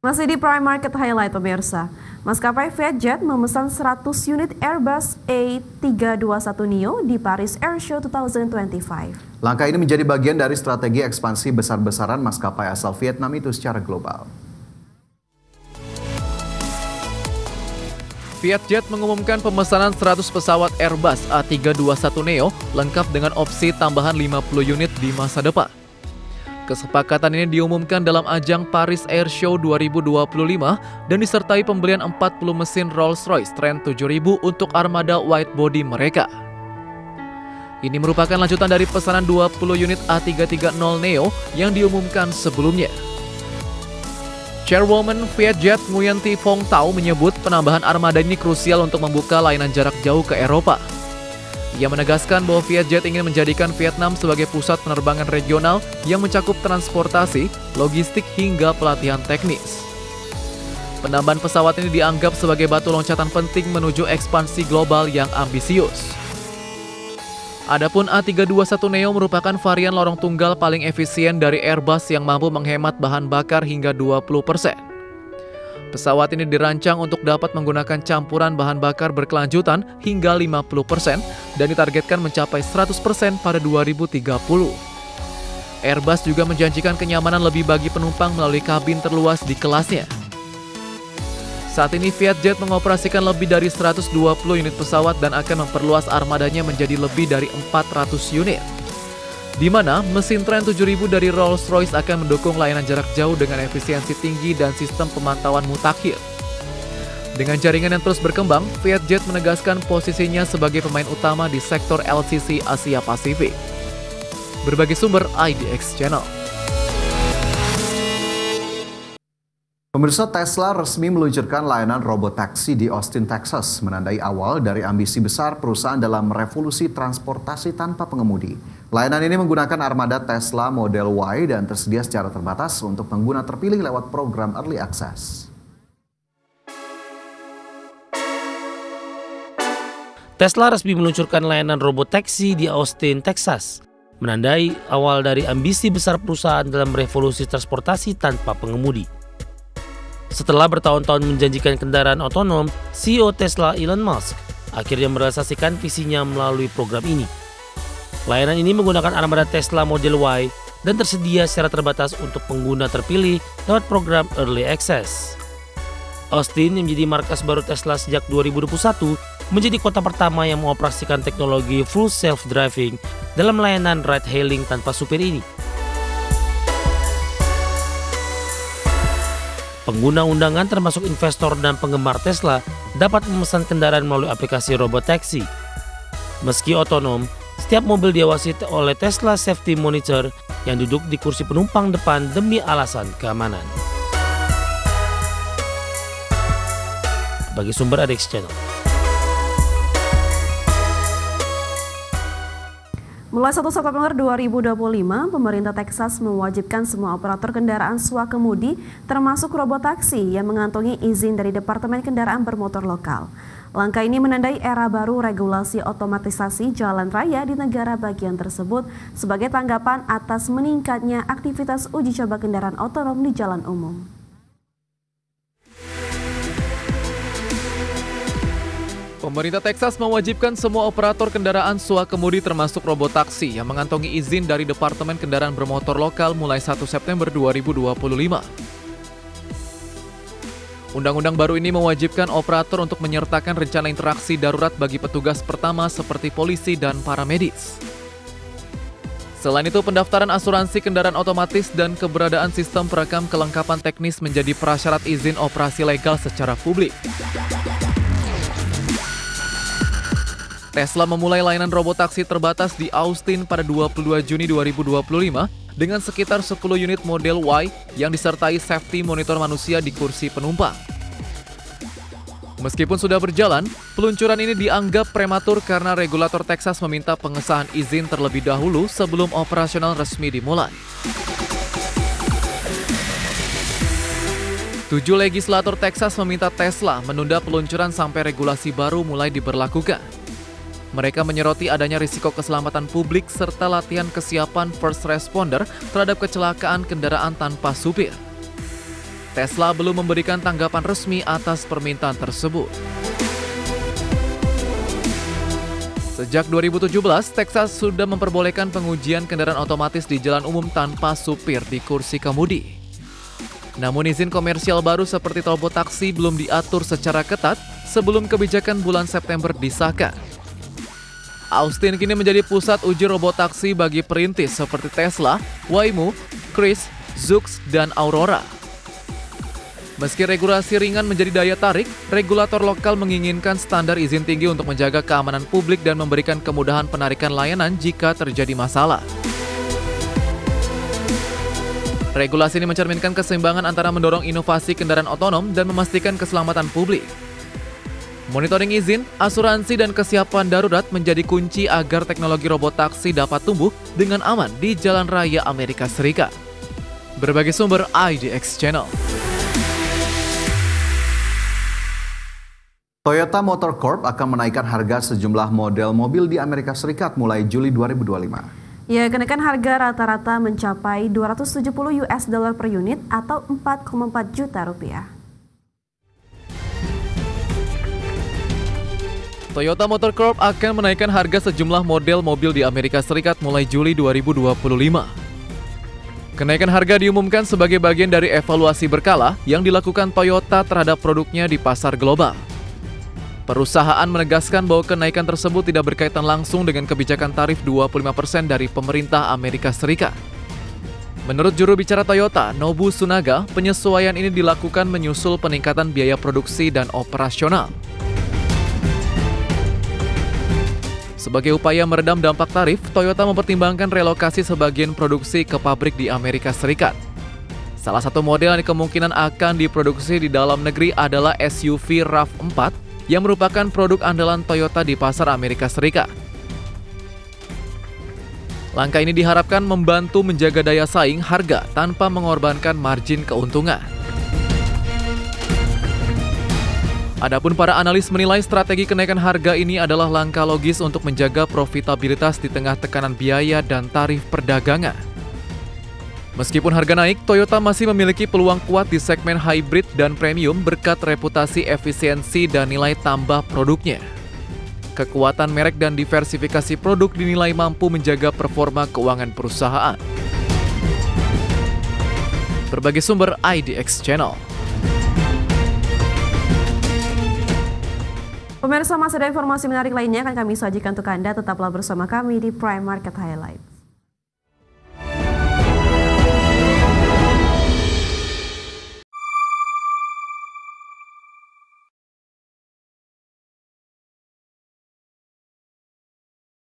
Masih di Prime Market Highlight pemirsa, maskapai Vietjet memesan 100 unit Airbus A321neo di Paris Air Show 2025. Langkah ini menjadi bagian dari strategi ekspansi besar-besaran maskapai asal Vietnam itu secara global. Vietjet mengumumkan pemesanan 100 pesawat Airbus A321neo lengkap dengan opsi tambahan 50 unit di masa depan. Kesepakatan ini diumumkan dalam ajang Paris Air Show 2025 dan disertai pembelian 40 mesin Rolls-Royce Trent 7000 untuk armada widebody mereka. Ini merupakan lanjutan dari pesanan 20 unit A330neo yang diumumkan sebelumnya. Chairwoman Vietjet Nguyen Thi Phong Thao menyebut penambahan armada ini krusial untuk membuka layanan jarak jauh ke Eropa. Ia menegaskan bahwa Vietjet ingin menjadikan Vietnam sebagai pusat penerbangan regional yang mencakup transportasi, logistik hingga pelatihan teknis. Penambahan pesawat ini dianggap sebagai batu loncatan penting menuju ekspansi global yang ambisius. Adapun A321neo merupakan varian lorong tunggal paling efisien dari Airbus yang mampu menghemat bahan bakar hingga 20%. Pesawat ini dirancang untuk dapat menggunakan campuran bahan bakar berkelanjutan hingga 50% dan ditargetkan mencapai 100% pada 2030. Airbus juga menjanjikan kenyamanan lebih bagi penumpang melalui kabin terluas di kelasnya. Saat ini Vietjet mengoperasikan lebih dari 120 unit pesawat dan akan memperluas armadanya menjadi lebih dari 400 unit. Di mana mesin Trent 7000 dari Rolls-Royce akan mendukung layanan jarak jauh dengan efisiensi tinggi dan sistem pemantauan mutakhir. Dengan jaringan yang terus berkembang, Vietjet menegaskan posisinya sebagai pemain utama di sektor LCC Asia Pasifik. Berbagai sumber IDX Channel. Pemirsa, Tesla resmi meluncurkan layanan robotaksi di Austin, Texas, menandai awal dari ambisi besar perusahaan dalam revolusi transportasi tanpa pengemudi. Layanan ini menggunakan armada Tesla Model Y dan tersedia secara terbatas untuk pengguna terpilih lewat program Early Access. Tesla resmi meluncurkan layanan robotaksi di Austin, Texas, menandai awal dari ambisi besar perusahaan dalam revolusi transportasi tanpa pengemudi. Setelah bertahun-tahun menjanjikan kendaraan otonom, CEO Tesla Elon Musk akhirnya merealisasikan visinya melalui program ini. Layanan ini menggunakan armada Tesla Model Y dan tersedia secara terbatas untuk pengguna terpilih lewat program Early Access. Austin yang menjadi markas baru Tesla sejak 2021 menjadi kota pertama yang mengoperasikan teknologi full self-driving dalam layanan ride-hailing tanpa supir ini. Pengguna undangan termasuk investor dan penggemar Tesla dapat memesan kendaraan melalui aplikasi robotaksi. Meski otonom, setiap mobil diawasi oleh Tesla Safety Monitor yang duduk di kursi penumpang depan demi alasan keamanan. Bagi sumber IDX Channel. Mulai 1 September 2025, pemerintah Texas mewajibkan semua operator kendaraan swakemudi termasuk robotaksi yang mengantongi izin dari Departemen Kendaraan Bermotor Lokal. Langkah ini menandai era baru regulasi otomatisasi jalan raya di negara bagian tersebut sebagai tanggapan atas meningkatnya aktivitas uji coba kendaraan otonom di jalan umum. Pemerintah Texas mewajibkan semua operator kendaraan swakemudi termasuk robotaksi yang mengantongi izin dari Departemen Kendaraan Bermotor Lokal mulai 1 September 2025. Undang-undang baru ini mewajibkan operator untuk menyertakan rencana interaksi darurat bagi petugas pertama seperti polisi dan paramedis. Selain itu, pendaftaran asuransi kendaraan otomatis dan keberadaan sistem perekam kelengkapan teknis menjadi prasyarat izin operasi legal secara publik. Tesla memulai layanan robotaksi terbatas di Austin pada 22 Juni 2025 dengan sekitar 10 unit model Y yang disertai safety monitor manusia di kursi penumpang. Meskipun sudah berjalan, peluncuran ini dianggap prematur karena regulator Texas meminta pengesahan izin terlebih dahulu sebelum operasional resmi dimulai. 7 legislator Texas meminta Tesla menunda peluncuran sampai regulasi baru mulai diberlakukan. Mereka menyoroti adanya risiko keselamatan publik serta latihan kesiapan first responder terhadap kecelakaan kendaraan tanpa supir. Tesla belum memberikan tanggapan resmi atas permintaan tersebut. Sejak 2017, Texas sudah memperbolehkan pengujian kendaraan otomatis di jalan umum tanpa supir di kursi kemudi. Namun izin komersial baru seperti robotaksi belum diatur secara ketat sebelum kebijakan bulan September disahkan. Austin kini menjadi pusat uji robotaksi bagi perintis seperti Tesla, Waymo, Cruise, Zoox, dan Aurora. Meski regulasi ringan menjadi daya tarik, regulator lokal menginginkan standar izin tinggi untuk menjaga keamanan publik dan memberikan kemudahan penarikan layanan jika terjadi masalah. Regulasi ini mencerminkan keseimbangan antara mendorong inovasi kendaraan otonom dan memastikan keselamatan publik. Monitoring izin, asuransi, dan kesiapan darurat menjadi kunci agar teknologi robotaksi dapat tumbuh dengan aman di jalan raya Amerika Serikat. Berbagai sumber IDX Channel. Toyota Motor Corp akan menaikkan harga sejumlah model mobil di Amerika Serikat mulai Juli 2025. Ya, kenaikan harga rata-rata mencapai $270 per unit atau 4,4 juta rupiah. Toyota Motor Corp akan menaikkan harga sejumlah model mobil di Amerika Serikat mulai Juli 2025. Kenaikan harga diumumkan sebagai bagian dari evaluasi berkala yang dilakukan Toyota terhadap produknya di pasar global. Perusahaan menegaskan bahwa kenaikan tersebut tidak berkaitan langsung dengan kebijakan tarif 25% dari pemerintah Amerika Serikat. Menurut juru bicara Toyota, Nobu Tsunaga, penyesuaian ini dilakukan menyusul peningkatan biaya produksi dan operasional. Sebagai upaya meredam dampak tarif, Toyota mempertimbangkan relokasi sebagian produksi ke pabrik di Amerika Serikat. Salah satu model yang kemungkinan akan diproduksi di dalam negeri adalah SUV RAV4, yang merupakan produk andalan Toyota di pasar Amerika Serikat. Langkah ini diharapkan membantu menjaga daya saing harga tanpa mengorbankan margin keuntungan. Adapun para analis menilai strategi kenaikan harga ini adalah langkah logis untuk menjaga profitabilitas di tengah tekanan biaya dan tarif perdagangan. Meskipun harga naik, Toyota masih memiliki peluang kuat di segmen hybrid dan premium berkat reputasi efisiensi dan nilai tambah produknya. Kekuatan merek dan diversifikasi produk dinilai mampu menjaga performa keuangan perusahaan. Berbagai sumber IDX Channel. Pemirsa, masih ada informasi menarik lainnya akan kami sajikan untuk Anda. Tetaplah bersama kami di Prime Market Highlight.